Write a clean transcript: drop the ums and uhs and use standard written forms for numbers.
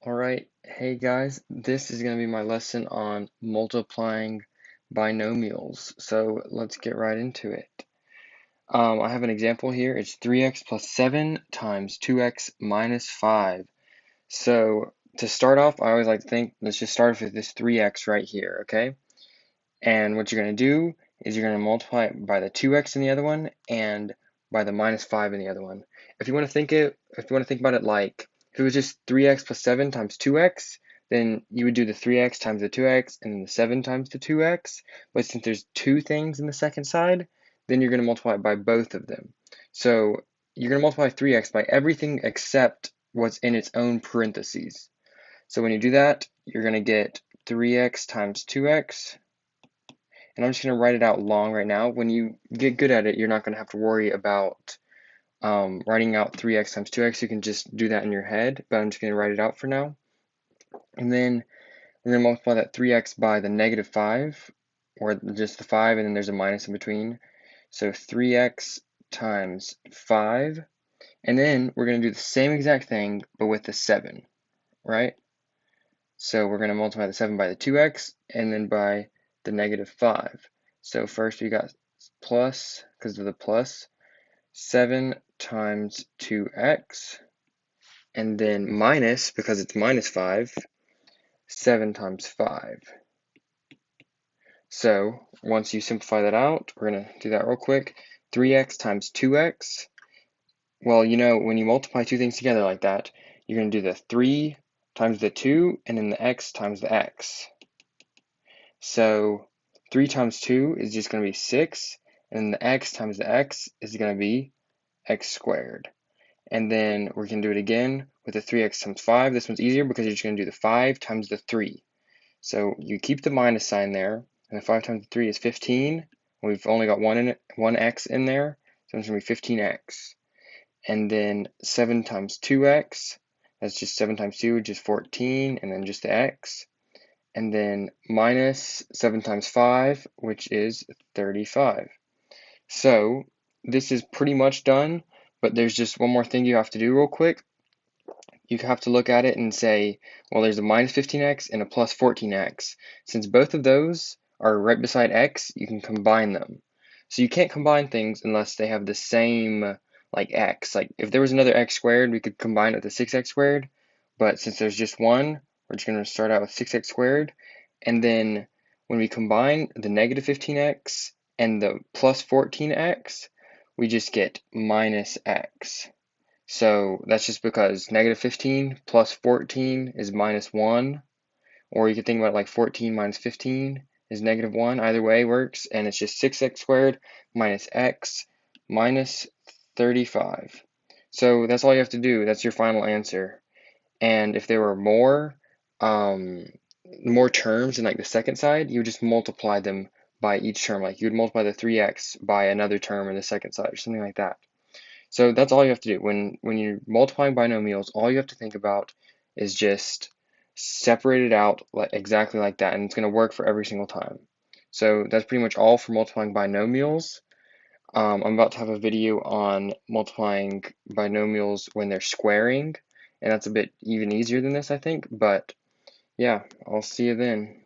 Alright, hey guys, this is going to be my lesson on multiplying binomials. So let's get right into it. I have an example here. It's 3x plus 7 times 2x minus 5. So to start off, I always like to think, let's just start off with this 3x right here, okay? And what you're going to do is you're going to multiply it by the 2x in the other one and by the minus 5 in the other one. If you want to think about it like if it was just 3x plus 7 times 2x, then you would do the 3x times the 2x and then the 7 times the 2x. But since there's two things in the second side, then you're going to multiply it by both of them. So you're going to multiply 3x by everything except what's in its own parentheses. So when you do that, you're going to get 3x times 2x, and I'm just going to write it out long right now. When you get good at it, you're not going to have to worry about writing out 3x times 2x. You can just do that in your head, but I'm just going to write it out for now. And then we're going to multiply that 3x by the negative 5, or just the 5, and then there's a minus in between. So 3x times 5. And then we're going to do the same exact thing, but with the 7, right? So we're going to multiply the 7 by the 2x, and then by the negative 5. So first we got plus, because of the plus, 7 times 2x, and then minus, because it's minus 5, 7 times 5. So once you simplify that out, we're going to do that real quick. 3x times 2x. Well, you know, when you multiply two things together like that, you're going to do the 3 times the 2, and then the x times the x. So 3 times 2 is just going to be 6, and the x times the x is going to be x squared. And then we can do it again with the 3x times 5. This one's easier because you're just going to do the 5 times the 3. So you keep the minus sign there, and the 5 times the 3 is 15. We've only got one x in there, so it's going to be 15x. And then 7 times 2x, that's just 7 times 2, which is 14, and then just the x. And then minus 7 times 5, which is 35. So this is pretty much done, but there's just one more thing you have to do real quick. You have to look at it and say, well, there's a minus 15x and a plus 14x. Since both of those are right beside x, you can combine them. So you can't combine things unless they have the same like x. Like if there was another x squared, we could combine it with the 6x squared. But since there's just one, we're just going to start out with 6x squared. And then when we combine the negative 15x and the plus 14x, we just get minus x. So that's just because negative 15 plus 14 is minus 1. Or you could think about it like 14 minus 15 is negative 1. Either way works. And it's just 6x squared minus x minus 35. So that's all you have to do. That's your final answer. And if there were more terms in like the second side, you would just multiply them by each term. Like you would multiply the 3x by another term in the second side or something like that. So that's all you have to do. When you're multiplying binomials, all you have to think about is just separate it out exactly like that, and it's going to work for every single time. So that's pretty much all for multiplying binomials. I'm about to have a video on multiplying binomials when they're squaring, and that's a bit even easier than this, I think. But yeah, I'll see you then.